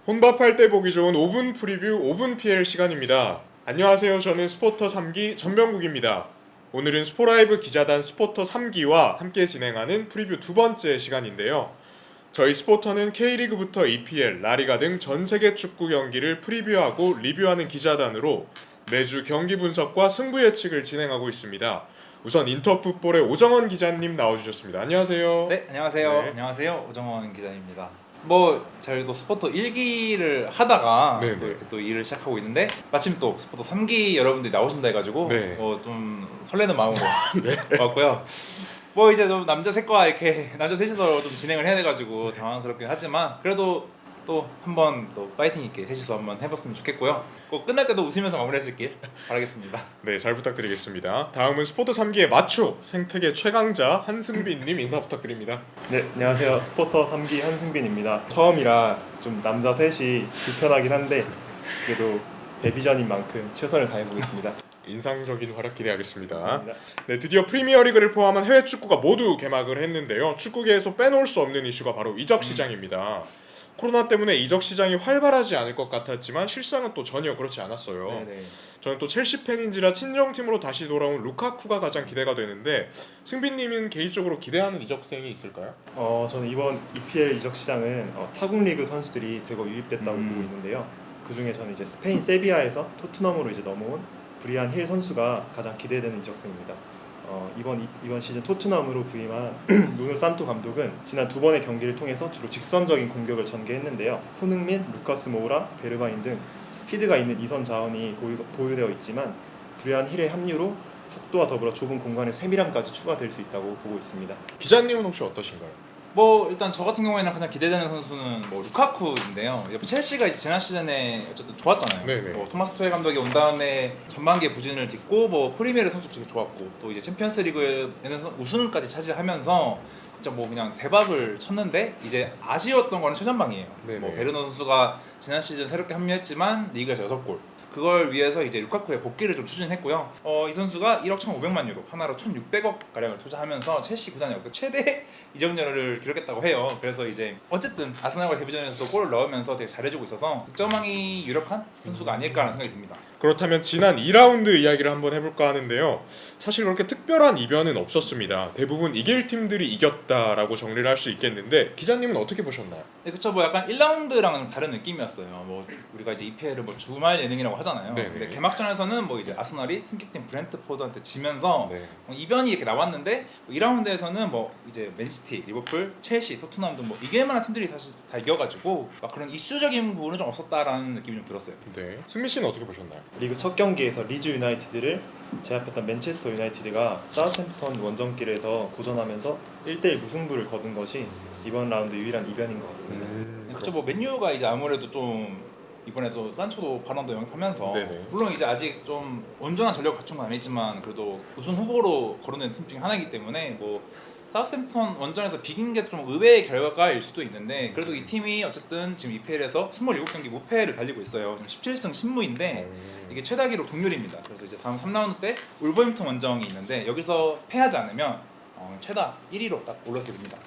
혼밥할 때 보기 좋은 5분 프리뷰 5분 PL 시간입니다. 안녕하세요. 저는 스포터 3기 전병국입니다. 오늘은 스포라이브 기자단 스포터 3기와 함께 진행하는 프리뷰 두 번째 시간인데요. 저희 스포터는 K리그부터 EPL, 라리가 등 전 세계 축구 경기를 프리뷰하고 리뷰하는 기자단으로 매주 경기 분석과 승부 예측을 진행하고 있습니다. 우선 인터풋볼의 오정원 기자님 나와주셨습니다. 안녕하세요. 네, 안녕하세요. 네. 안녕하세요. 오정원 기자입니다. 저희도 스포터 1기를 하다가 네네. 또 이렇게 또 일을 시작하고 있는데 마침 또 스포터 3기 여러분들이 나오신다 해가지고 네. 좀 설레는 마음으로 왔고요. 이제 좀 남자 셋과 이렇게 남자 셋이서 좀 진행을 해야 돼가지고 당황스럽긴 하지만 그래도 또 한번 또 파이팅 있게 셋이서 한번 해봤으면 좋겠고요. 꼭 끝날 때도 웃으면서 마무리했을길 바라겠습니다. 네, 잘 부탁드리겠습니다. 다음은 스포츠 3기의 마초, 생태계 최강자 한승빈님 인사 부탁드립니다. 네, 안녕하세요. 스포터 3기 한승빈입니다. 처음이라 좀 남자 셋이 불편하긴 한데 그래도 데뷔전인 만큼 최선을 다해보겠습니다. 인상적인 활약 기대하겠습니다. 감사합니다. 네, 드디어 프리미어리그를 포함한 해외 축구가 모두 개막을 했는데요. 축구계에서 빼놓을 수 없는 이슈가 바로 이적 시장입니다. 코로나 때문에 이적 시장이 활발하지 않을 것 같았지만 실상은 또 전혀 그렇지 않았어요. 네네. 저는 또 첼시 팬인지라 친정팀으로 다시 돌아온 루카쿠가 가장 기대가 되는데 승빈님은 개인적으로 기대하는 이적생이 있을까요? 저는 이번 EPL 이적 시장은 타국 리그 선수들이 대거 유입됐다고 보고 있는데요. 그 중에 저는 이제 스페인 세비야에서 토트넘으로 이제 넘어온 브리안 힐 선수가 가장 기대되는 이적생입니다. 이번 시즌 토트넘으로 부임한 누누 산토 감독은 지난 두 번의 경기를 통해서 주로 직선적인 공격을 전개했는데요. 손흥민, 루카스 모우라, 베르바인 등 스피드가 있는 이선 자원이 보유되어 있지만 브리안 힐의 합류로 속도와 더불어 좁은 공간의 세밀함까지 추가될 수 있다고 보고 있습니다. 기자님은 혹시 어떠신가요? 일단 저 같은 경우에는 가장 기대되는 선수는 루카쿠인데요. 첼시가 이제 지난 시즌에 어쨌든 좋았잖아요. 네네. 토마스 투엘 감독이 온 다음에 전반기에 부진을 딛고 프리미어리그 성적도 되게 좋았고 또 이제 챔피언스리그에는 우승까지 차지하면서 진짜 그냥 대박을 쳤는데 이제 아쉬웠던 거는 최전방이에요. 네네. 베르너 선수가 지난 시즌 새롭게 합류했지만 리그에서 6골. 그걸 위해서 이제 루카쿠의 복귀를 좀 추진했고요. 이 선수가 1억 1,500만 유로, 하나로 1,600억 가량을 투자하면서 첼시 구단에 역대 최대 이적료를 기록했다고 해요. 그래서 이제 어쨌든 아스날과 데뷔전에서도 골을 넣으면서 되게 잘해주고 있어서 득점왕이 유력한 선수가 아닐까라는 생각이 듭니다. 그렇다면 지난 2라운드 이야기를 한번 해볼까 하는데요. 사실 그렇게 특별한 이변은 없었습니다. 대부분 이길 팀들이 이겼다라고 정리를 할 수 있겠는데 기자님은 어떻게 보셨나요? 네, 그쵸. 약간 1라운드랑은 다른 느낌이었어요. 우리가 이제 EPL을 주말 예능이라고 하잖아요. 네네. 근데 개막전에서는 이제 아스날이 승격팀 브렌트포드한테 지면서 네. 이변이 이렇게 나왔는데 2라운드에서는 이제 맨시티, 리버풀, 첼시, 토트넘 등 이길 만한 팀들이 사실 다 이겨가지고 그런 이슈적인 부분은 좀 없었다라는 느낌이 좀 들었어요. 네. 승민 씨는 어떻게 보셨나요? 리그 첫 경기에서 리즈 유나이티드를 제압했던 맨체스터 유나이티드가 사우샘프턴 원정길에서 고전하면서 1대1 무승부를 거둔 것이 이번 라운드 유일한 이변인 것 같습니다. 그쵸. 맨유가 이제 아무래도 좀 이번에도 산초도 발언도 영입하면서 네네. 물론 이제 아직 좀 온전한 전력을 갖춘 건 아니지만 그래도 우승 후보로 거론된 팀 중에 하나이기 때문에 사우샘프턴 원정에서 비긴 게 좀 의외의 결과일 수도 있는데 그래도 이 팀이 어쨌든 지금 EPL에서 27경기 무패를 달리고 있어요. 지금 17승 10무인데 이게 최다 기록 동률입니다. 그래서 이제 다음 3라운드 때 울버햄튼 원정이 있는데 여기서 패하지 않으면 최다 1위로 딱 올라서게 됩니다.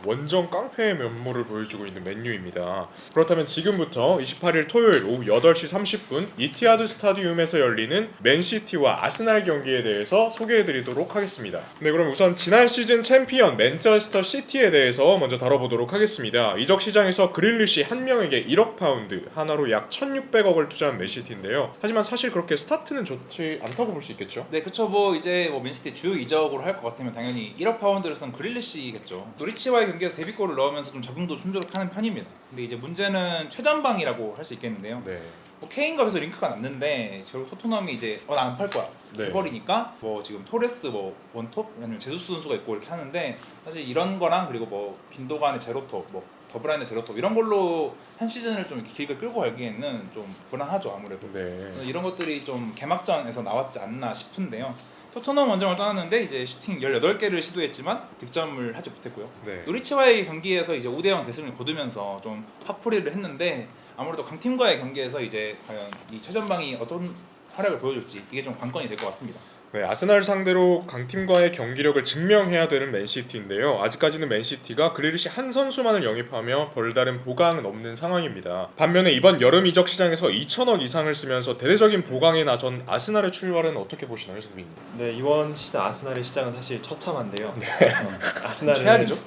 원정 깡패의 면모를 보여주고 있는 맨유입니다. 그렇다면 지금부터 28일 토요일 오후 8시 30분 이티하드 스타디움에서 열리는 맨시티와 아스날 경기에 대해서 소개해드리도록 하겠습니다. 네, 그럼 우선 지난 시즌 챔피언 맨체스터 시티에 대해서 먼저 다뤄보도록 하겠습니다. 이적 시장에서 그릴리시 한 명에게 1억 파운드, 하나로 약 1,600억을 투자한 맨시티인데요. 하지만 사실 그렇게 스타트는 좋지 않다고 볼 수 있겠죠? 네, 그쵸. 이제 맨시티 주요 이적으로 할 것 같으면 당연히 1억 파운드를 쓴 그릴리시겠죠. 노리치와의 경기에서 데뷔골을 넣으면서 좀 적응도 순조롭하는 편입니다. 근데 이제 문제는 최전방이라고 할 수 있겠는데요. 네. 케인과 그래서 링크가 났는데 결국 토트넘이 이제 나 안 팔 거야 네. 해버리니까 지금 토레스 원톱 아니면 제수스 선수가 있고 이렇게 하는데 사실 이런 거랑 그리고 빈도간의 제로톱 더브라인의 제로톱 이런 걸로 한 시즌을 좀 이렇게 길게 끌고 가기에는 좀 불안하죠 아무래도. 네. 이런 것들이 좀 개막전에서 나왔지 않나 싶은데요. 토트넘 원정을 떠났는데 이제 슈팅 18개를 시도했지만 득점을 하지 못했고요. 네. 노리치와의 경기에서 이제 5대0 대승을 거두면서 좀 핫풀이를 했는데 아무래도 강팀과의 경기에서 이제 과연 이 최전방이 어떤 활약을 보여줄지 이게 좀 관건이 될 것 같습니다. 네, 아스날 상대로 강팀과의 경기력을 증명해야 되는 맨시티인데요. 아직까지는 맨시티가 그릴리시 한 선수만을 영입하며 별다른 보강은 없는 상황입니다. 반면에 이번 여름 이적 시장에서 2천억 이상을 쓰면서 대대적인 보강에 나선 아스날의 출발은 어떻게 보시나요, 승빈님? 네, 이번 시즌 아스날의 시장은 사실 처참한데요. 아스날은 최악이죠.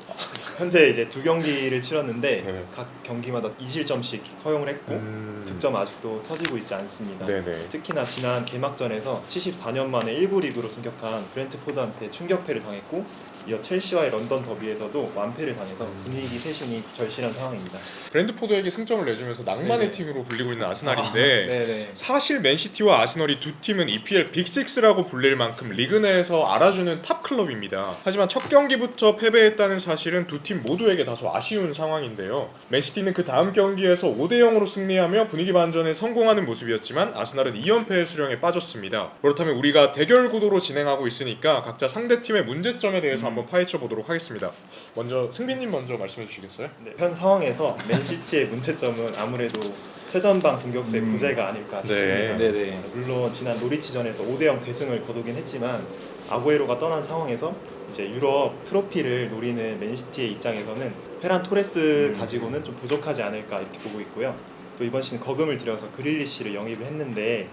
현재 이제 2경기를 치렀는데 네. 각 경기마다 2실점씩 허용을 했고 득점 아직도 터지고 있지 않습니다. 네네. 특히나 지난 개막전에서 74년 만에 1부 리그로 승격한 브렌트포드한테 충격패를 당했고 이어 첼시와의 런던 더비에서도 완패를 당해서 분위기 쇄신이 절실한 상황입니다. 브랜드포드에게 승점을 내주면서 낭만의 네네. 팀으로 불리고 있는 아스날인데 네네. 사실 맨시티와 아스널이 두 팀은 EPL 빅6라고 불릴 만큼 리그 내에서 알아주는 탑 클럽입니다. 하지만 첫 경기부터 패배했다는 사실은 두 팀 모두에게 다소 아쉬운 상황인데요. 맨시티는 그 다음 경기에서 5대0으로 승리하며 분위기 반전에 성공하는 모습이었지만 아스날은 2연패의 수령에 빠졌습니다. 그렇다면 우리가 대결 구도로 진행하고 있으니까 각자 상대팀의 문제점에 대해서 한번 파헤쳐 보도록 하겠습니다. 먼저 승빈님 먼저 말씀해 주시겠어요? 네, 현 상황에서 맨시티의 문제점은 아무래도 최전방 공격수의 부재가 아닐까 싶습니다. 네네. 물론 지난 노리치전에서 5대0 대승을 거두긴 했지만 아구에로가 떠난 상황에서 이제 유럽 트로피를 노리는 맨시티의 입장에서는 페란 토레스 가지고는 좀 부족하지 않을까 이렇게 보고 있고요. 또 이번 시즌 거금을 들여서 그릴리시를 영입을 했는데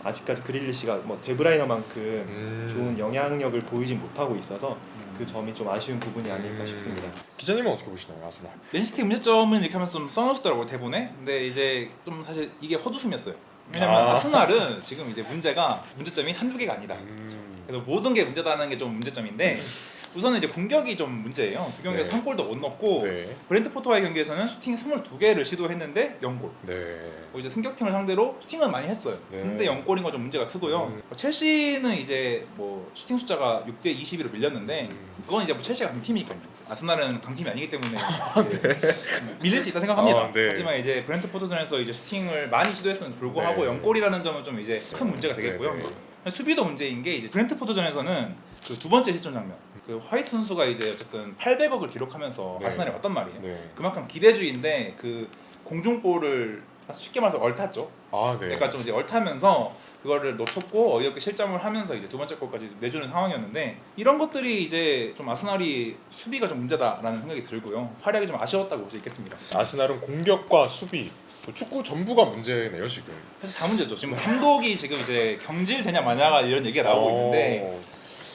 아직까지 그릴리시가 뭐 데브라이너만큼 좋은 영향력을 보이지 못하고 있어서 그 점이 좀 아쉬운 부분이 아닐까 싶습니다. 기자님은 어떻게 보시나요, 아스날? 맨시티 문제점은 이렇게 하면서 좀 써놓으시더라고요, 대본에. 근데 이제 좀 사실 이게 헛웃음이었어요. 왜냐면 아스날은 지금 이제 문제점이 한두 개가 아니다. 그래서 모든 게 문제다는 게 좀 문제점인데 우선은 이제 공격이 좀 문제예요. 두 경기에서 네. 3골도 못 넣고 네. 브렌트포트와의 경기에서는 슈팅 22개를 시도했는데 0골. 네. 이제 승격팀을 상대로 슈팅은 많이 했어요. 네. 근데 0골인 건 좀 문제가 크고요. 첼시는 이제 뭐 슈팅 숫자가 6대 20으로 밀렸는데 그건 이제 뭐 첼시가 강팀이니까요. 아스날은 강팀이 아니기 때문에 이제 밀릴 수 있다 생각합니다. 네. 하지만 이제 브렌트포트전에서 이제 슈팅을 많이 시도했음에도 불구하고 네. 0골이라는 점은 좀 이제 큰 문제가 되겠고요. 네. 수비도 문제인 게 이제 브렌트포트전에서는 그 두 번째 실점 장면. 그 화이트 선수가 이제 어쨌든 800억을 기록하면서 네. 아스날에 왔단 말이에요. 네. 그만큼 기대주의인데 그 공중볼을 쉽게 말해서 얼탔죠. 아, 네. 그러니까 좀 이제 얼타면서 그거를 놓쳤고 어이없게 실점을 하면서 이제 두 번째 골까지 내주는 상황이었는데 이런 것들이 이제 좀 아스날이 수비가 좀 문제다라는 생각이 들고요. 활약이 좀 아쉬웠다고 볼 수 있겠습니다. 아스날은 공격과 수비, 축구 전부가 문제네요 지금. 사실 다 문제죠. 지금 감독이 지금 이제 경질되냐 마냐가 이런 얘기가 나오고 있는데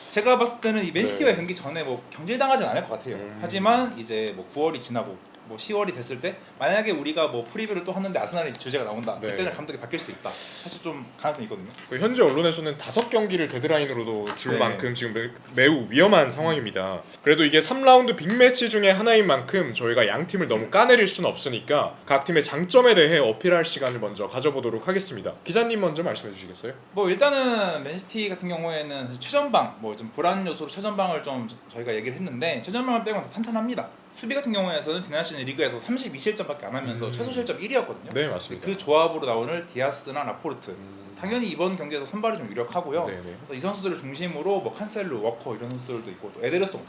제가 봤을 때는 이 맨시티와의 경기 전에 뭐 경질당하진 않을 것 같아요. 하지만 이제 뭐 9월이 지나고 뭐 10월이 됐을 때 만약에 우리가 뭐 프리뷰를 또 하는데 아스날이 주제가 나온다. 네. 그때는 감독이 바뀔 수도 있다. 사실 좀 가능성이 있거든요. 현재 언론에서는 5경기를 데드라인으로도 줄 네. 만큼 지금 매우 위험한 상황입니다. 그래도 이게 3라운드 빅매치 중에 하나인 만큼 저희가 양 팀을 너무 까내릴 수는 없으니까 각 팀의 장점에 대해 어필할 시간을 먼저 가져보도록 하겠습니다. 기자님 먼저 말씀해 주시겠어요? 뭐 일단은 맨시티 같은 경우에는 사실 최전방 뭐 좀 불안 요소로 최전방을 좀 저희가 얘기를 했는데 최전방을 빼고는 다 탄탄합니다. 수비 같은 경우에는 지난 시즌 리그에서 32실점밖에 안 하면서 최소 실점 1위였거든요. 네, 맞습니다. 그 조합으로 나오는 디아스나 라포르트 당연히 이번 경기에서 선발이 좀 유력하고요. 네네. 그래서 이 선수들을 중심으로 뭐 칸셀루, 워커 이런 선수들도 있고 또 에데르송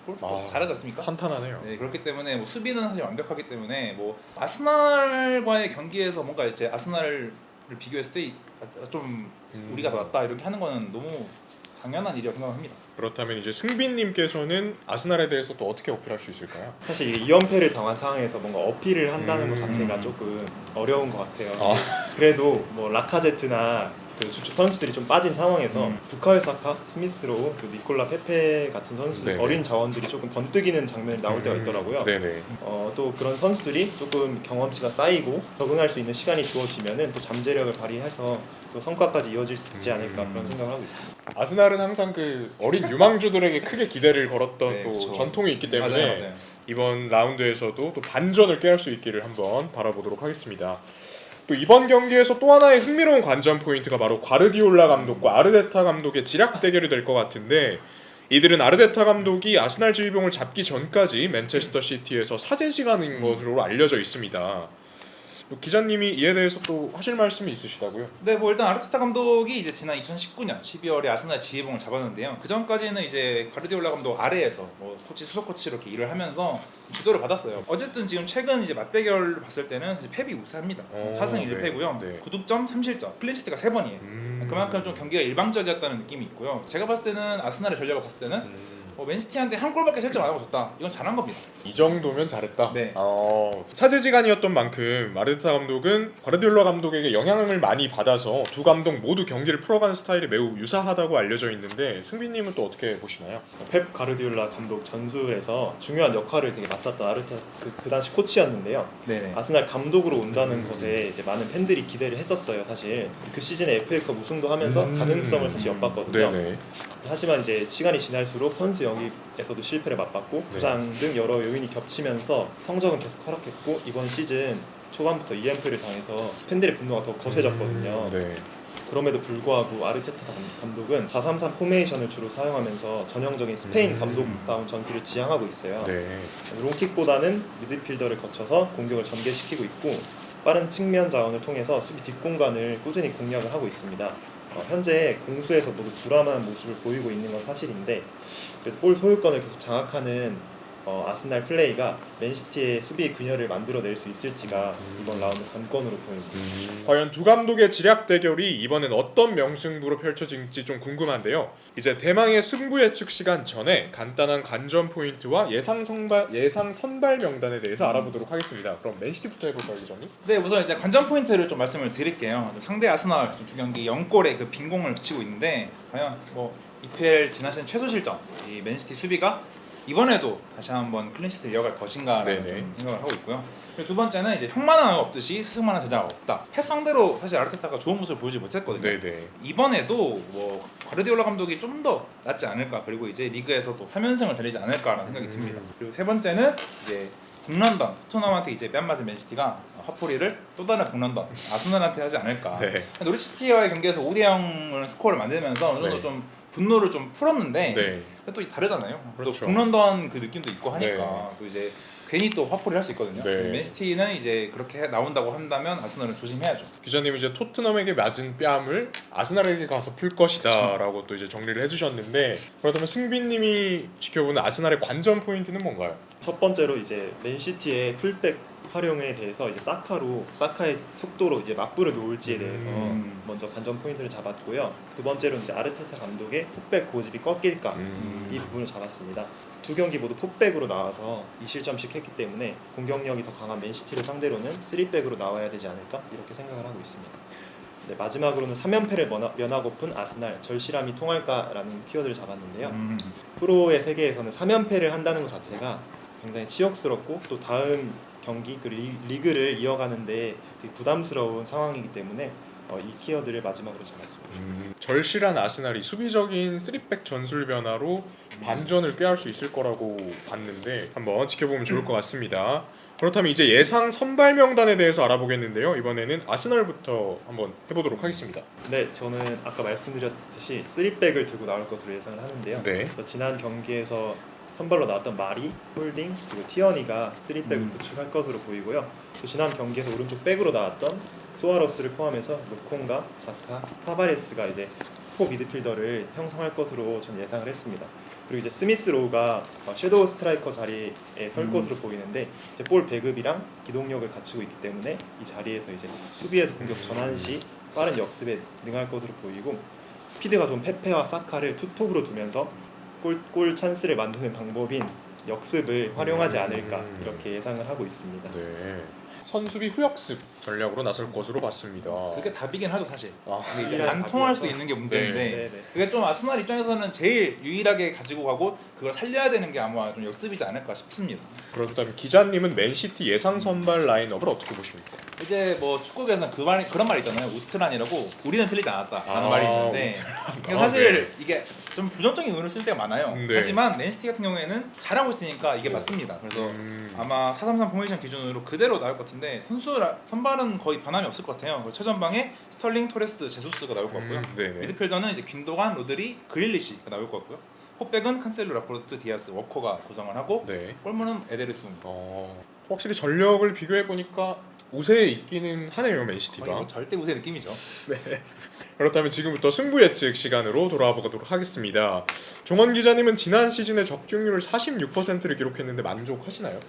잘하지 않습니까? 탄탄하네요. 네, 그렇기 때문에 뭐 수비는 사실 완벽하기 때문에 뭐 아스날과의 경기에서 뭔가 이제 아스날을 비교했을 때 좀 우리가 더 낫다 이렇게 하는 거는 너무 당연한 일이라고 생각합니다. 그렇다면 이제 승빈님께서는 아스날에 대해서 또 어떻게 어필할 수 있을까요? 사실 이게 2연패를 당한 상황에서 뭔가 어필을 한다는 것 자체가 조금 어려운 것 같아요. 그래도 뭐 라카제트나 그 주축 선수들이 좀 빠진 상황에서 부카요 사카, 스미스로, 그 니콜라 페페 같은 선수들 네네. 어린 자원들이 조금 번뜩이는 장면이 나올 때가 있더라고요. 네네. 또 그런 선수들이 조금 경험치가 쌓이고 적응할 수 있는 시간이 주어지면은 또 잠재력을 발휘해서 또 성과까지 이어질 수 있지 않을까 그런 생각을 하고 있습니다. 아스날은 항상 그 어린 유망주들에게 크게 기대를 걸었던 네, 또 그쵸. 전통이 있기 때문에 맞아요. 이번 라운드에서도 또 반전을 꾀할 수 있기를 한번 바라보도록 하겠습니다. 또 이번 경기에서 또 하나의 흥미로운 관전 포인트가 바로 과르디올라 감독과 아르테타 감독의 지략 대결이 될 것 같은데 이들은 아르테타 감독이 아스날 지휘봉을 잡기 전까지 맨체스터 시티에서 사제지간인 것으로 알려져 있습니다. 또 기자님이 이에 대해서 또 하실 말씀이 있으시다고요? 네, 뭐 일단 아르테타 감독이 이제 지난 2019년 12월에 아스날 지휘봉을 잡았는데요. 그 전까지는 이제 가르디올라 감독 아래에서 뭐 코치, 수석 코치 이렇게 일을 하면서 지도를 받았어요. 어쨌든 지금 최근 이제 맞대결을 봤을 때는 이제 패비 우세합니다. 4승 1패고요. 네. 9득점 3실점, 클린시트가 3번이에요. 그만큼 좀 경기가 일방적이었다는 느낌이 있고요. 제가 봤을 때는 아스날의 전력을 봤을 때는 맨시티한테 한 골밖에 실점 안 하고 졌다. 이건 잘한 겁니다. 이 정도면 잘했다. 네. 차제지간이었던 만큼 마르타 감독은 과르디올라 감독에게 영향을 많이 받아서 두 감독 모두 경기를 풀어가는 스타일이 매우 유사하다고 알려져 있는데 승빈님은 또 어떻게 보시나요? 펩 가르디올라 감독 전술에서 중요한 역할을 되게 맡았던 아르테타 그 당시 코치였는데요. 네네. 아스날 감독으로 온다는 것에 이제 많은 팬들이 기대를 했었어요. 사실 그 시즌에 FA컵 우승도 하면서 가능성을 사실 엿봤거든요. 네네. 하지만 이제 시간이 지날수록 선수 영입에서도 실패를 맛봤고 부상 등 여러 요인이 겹치면서 성적은 계속 하락했고 이번 시즌 초반부터 EMP를 당해서 팬들의 분노가 더 거세졌거든요. 네. 그럼에도 불구하고 아르테타 감독은 4-3-3 포메이션을 주로 사용하면서 전형적인 스페인 감독다운 전술을 지향하고 있어요. 네. 롱킥보다는 미드필더를 거쳐서 공격을 전개시키고 있고 빠른 측면 자원을 통해서 수비 뒷공간을 꾸준히 공략을 하고 있습니다. 현재 공수에서 모두 불안한 모습을 보이고 있는 건 사실인데 그래도 볼 소유권을 계속 장악하는 아스날 플레이가 맨시티의 수비 균열을 만들어낼 수 있을지가 이번 라운드 관건으로 보입니다. 과연 두 감독의 지략 대결이 이번엔 어떤 명승부로 펼쳐질지 좀 궁금한데요. 이제 대망의 승부 예측 시간 전에 간단한 관전 포인트와 예상 선발 명단에 대해서 알아보도록 하겠습니다. 그럼 맨시티부터 해볼까요, 기자님? 네, 우선 이제 관전 포인트를 좀 말씀을 드릴게요. 상대 아스날 두 경기 0골의 그 빈공을 그치고 있는데 과연 뭐 EPL 지난 시즌 최소 실점 이 맨시티 수비가 이번에도 다시 한번 클린시트를 이어갈 것인가라는 네네. 좀 생각을 하고 있고요. 그리고 두 번째는 이제 형만한 없듯이 스승만한 제자가 없다. 펩 상대로 사실 아르테타가 좋은 모습을 보여주지 못했거든요. 네네. 이번에도 뭐 과르디올라 감독이 좀 더 낫지 않을까. 그리고 이제 리그에서 또 3연승을 달리지 않을까라는 생각이 듭니다. 그리고 세 번째는 이제 북런던 토트넘한테 이제 뺨맞은 맨시티가 화풀이를 또 다른 북런던 아스날한테 하지 않을까. 네. 노리시티와의 경기에서 5대0을 스코어를 만들면서 어느 정도 네. 좀 분노를 좀 풀었는데 네. 또 다르잖아요. 그렇죠. 또 북런던 그 느낌도 있고 하니까 네. 또 이제 괜히 또 화풀이를 할 수 있거든요. 네. 맨시티는 이제 그렇게 나온다고 한다면 아스날은 조심해야죠. 기자님은 이제 토트넘에게 맞은 뺨을 아스날에게 가서 풀 것이다라고 또 이제 정리를 해주셨는데 그렇다면 승빈님이 지켜보는 아스날의 관전 포인트는 뭔가요? 첫 번째로 이제 맨시티의 풀백 활용에 대해서 이제 사카의 속도로 이제 맞불을 놓을지에 대해서 먼저 관전 포인트를 잡았고요. 두 번째로 이제 아르테타 감독의 폭백 고집이 꺾일까 이 부분을 잡았습니다. 두 경기 모두 폭백으로 나와서 2실점씩 했기 때문에 공격력이 더 강한 맨시티를 상대로는 3백으로 나와야 되지 않을까 이렇게 생각을 하고 있습니다. 네, 마지막으로는 3연패를 면하고픈 아스날 절실함이 통할까라는 키워드를 잡았는데요. 프로의 세계에서는 3연패를 한다는 것 자체가 굉장히 치욕스럽고 또 다음 경기 그리고 리그를 이어가는데 되게 부담스러운 상황이기 때문에 이 키워드를 마지막으로 잡았습니다. 절실한 아스날이 수비적인 3백 전술 변화로 반전을 꾀할 수 있을 거라고 봤는데 한번 지켜보면 좋을 것 같습니다. 그렇다면 이제 예상 선발 명단에 대해서 알아보겠는데요. 이번에는 아스날부터 한번 해보도록 하겠습니다. 네, 저는 아까 말씀드렸듯이 3백을 들고 나올 것으로 예상을 하는데요. 네. 지난 경기에서 선발로 나왔던 마리, 홀딩, 그리고 티어니가 3백을 구축할 것으로 보이고요. 또 지난 경기에서 오른쪽 백으로 나왔던 수아레스를 포함해서 루콩과 자카, 타바레스가 이제 코 미드필더를 형성할 것으로 전 예상을 했습니다. 그리고 이제 스미스 로우가 섀도우 스트라이커 자리에 설 것으로 보이는데 이제 볼 배급이랑 기동력을 갖추고 있기 때문에 이 자리에서 이제 수비에서 공격 전환 시 빠른 역습에 능할 것으로 보이고 스피드가 좀 페페와 사카를 투톱으로 두면서 골 찬스를 만드는 방법인 역습을 활용하지 않을까 이렇게 예상을 하고 있습니다. 네. 선수비 후역습 전략으로 나설 것으로 봤습니다. 그게 답이긴 하죠 사실. 근데 이제 아, 안 통할 수도 있는 게 문제인데 네. 그게 좀 아스날 입장에서는 제일 유일하게 가지고 가고 그걸 살려야 되는 게 아마 좀 역습이지 않을까 싶습니다. 그렇다면 기자님은 맨시티 예상 선발 라인업을 어떻게 보십니까? 이제 뭐 축구계에서는 그런 말 있잖아요. 우트란이라고 우리는 틀리지 않았다라는 말이 있는데 근데 사실 이게 좀 부정적인 의미를 쓸 때가 많아요. 네. 하지만 맨시티 같은 경우에는 잘하고 있으니까 이게 맞습니다. 그래서 아마 4-3-3 포메이션 기준으로 그대로 나올 것 같은데 선발은 거의 변함이 없을 것 같아요. 그리고 최전방에 스털링, 토레스, 제수스가 나올 것 같고요. 미드필더는 이제 균도간, 로드리, 그릴리시가 나올 것 같고요. 폭백은 칸셀로, 라포르트, 디아스, 워커가 구성을 하고 골문은 에데르송입니다. 확실히 전력을 비교해 보니까 우세에 있기는 하네요 맨시티가. 뭐 절대 우세 느낌이죠. 네. 그렇다면 지금부터 승부 예측 시간으로 돌아와 보도록 하겠습니다. 종원 기자님은 지난 시즌에 적중률 46%를 기록했는데 만족하시나요?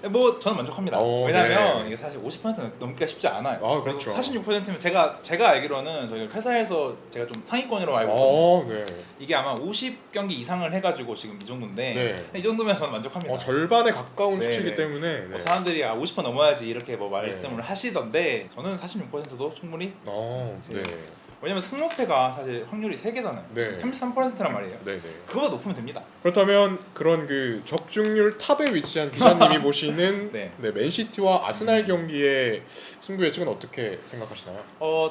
뭐 저는 만족합니다. 오, 왜냐면 네. 이게 사실 50% 넘기가 쉽지 않아요. 아, 그렇죠. 46%면 제가 알기로는 저희 회사에서 제가 좀 상위권으로 알고 있거든요. 네. 이게 아마 50경기 이상을 해가지고 지금 이 정도인데 네. 이 정도면 저는 만족합니다. 절반에 가까운 네, 수치이기 네. 때문에 뭐 사람들이 50% 넘어야지 이렇게 뭐 말씀을 네. 하시던데 저는 46%도 충분히 네. 왜냐면 승무패가 사실 확률이 3개잖아요. 네. 33%란 말이에요. 네. 그거보다 높으면 됩니다. 그렇다면 그런 그 적중률 탑에 위치한 기자님이 보시는 네. 맨시티와 아스날 경기의 승부 예측은 어떻게 생각하시나요?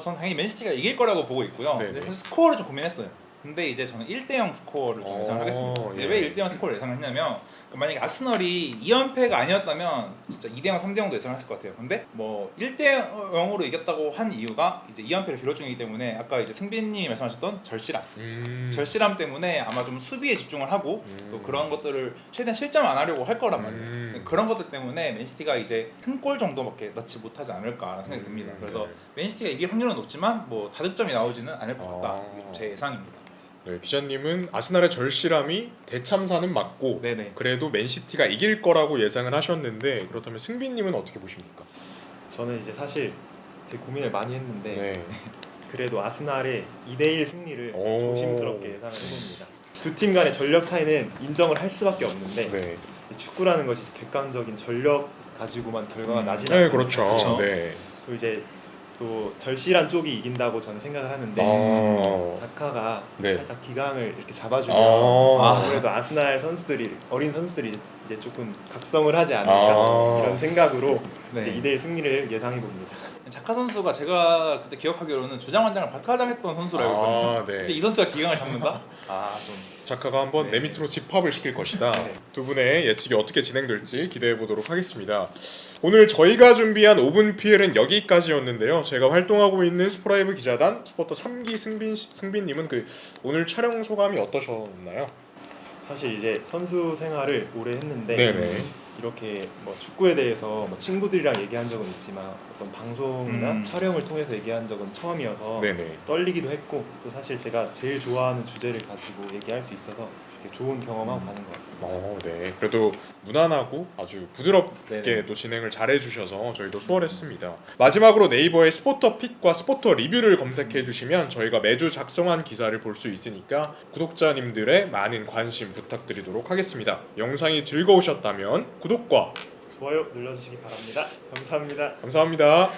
전 당연히 맨시티가 이길 거라고 보고 있고요. 네네. 근데 사실 스코어를 좀 고민했어요. 근데 이제 저는 1대0 스코어를 좀 예상을 하겠습니다. 근데 예. 왜 1대0 스코어를 예상했냐면 만약에 아스널이 2연패가 아니었다면 진짜 2대0, 3대0도 예상했을 것 같아요. 근데 뭐 1대0으로 이겼다고 한 이유가 이제 2연패를 기록 중이기 때문에 아까 이제 승빈님이 말씀하셨던 절실함. 절실함 때문에 아마 좀 수비에 집중을 하고 또 그런 것들을 최대한 실점 안 하려고 할 거란 말이에요. 그런 것들 때문에 맨시티가 이제 한 골 정도밖에 넣지 못하지 않을까 생각이 듭니다. 그래서 맨시티가 이길 확률은 높지만 뭐 다득점이 나오지는 않을 것 같다. 이게 제 예상입니다. 네, 기자님은 아스날의 절실함이 대참사는 맞고 네네. 그래도 맨시티가 이길 거라고 예상을 하셨는데 그렇다면 승빈님은 어떻게 보십니까? 저는 이제 사실 되게 고민을 많이 했는데 네. 그래도 아스날의 2대1 승리를 오. 조심스럽게 예상을 해봅니다. 두 팀 간의 전력 차이는 인정을 할 수밖에 없는데 네. 축구라는 것이 객관적인 전력 가지고만 결과가 나지 네, 않아요. 그렇죠. 그렇죠. 네. 또 이제 또 절실한 쪽이 이긴다고 저는 생각을 하는데 자카가 네. 살짝 기강을 이렇게 잡아주면 아무래도 아스날 선수들이 어린 선수들이 이제 조금 각성을 하지 않을까 이런 생각으로 네. 이제 2대1 승리를 예상해 봅니다. 자카 선수가 제가 그때 기억하기로는 주장원장을 박탈당했던 선수로 알고 있거든요. 네. 근데 이 선수가 기강을 잡는다? 좀 자카가 한번 네. 내 밑으로 집합을 시킬 것이다. 네. 두 분의 예측이 어떻게 진행될지 기대해 보도록 하겠습니다. 오늘 저희가 준비한 5분 PL은 여기까지였는데요. 제가 활동하고 있는 스포라이브 기자단 스포터 3기 승빈님은 그 오늘 촬영 소감이 어떠셨나요? 사실 이제 선수 생활을 오래 했는데 네네. 이렇게 뭐 축구에 대해서 뭐 친구들이랑 얘기한 적은 있지만 어떤 방송이나 촬영을 통해서 얘기한 적은 처음이어서 네네. 떨리기도 했고 또 사실 제가 제일 좋아하는 주제를 가지고 얘기할 수 있어서 되게 좋은 경험하고 가는 것 같습니다. 네. 그래도 무난하고 아주 부드럽게 네네. 또 진행을 잘해주셔서 저희도 수월했습니다. 마지막으로 네이버에 스포터 픽과 스포터 리뷰를 검색해 주시면 저희가 매주 작성한 기사를 볼 수 있으니까 구독자님들의 많은 관심 부탁드리도록 하겠습니다. 영상이 즐거우셨다면 구독과 좋아요 눌러주시기 바랍니다. 감사합니다. 감사합니다.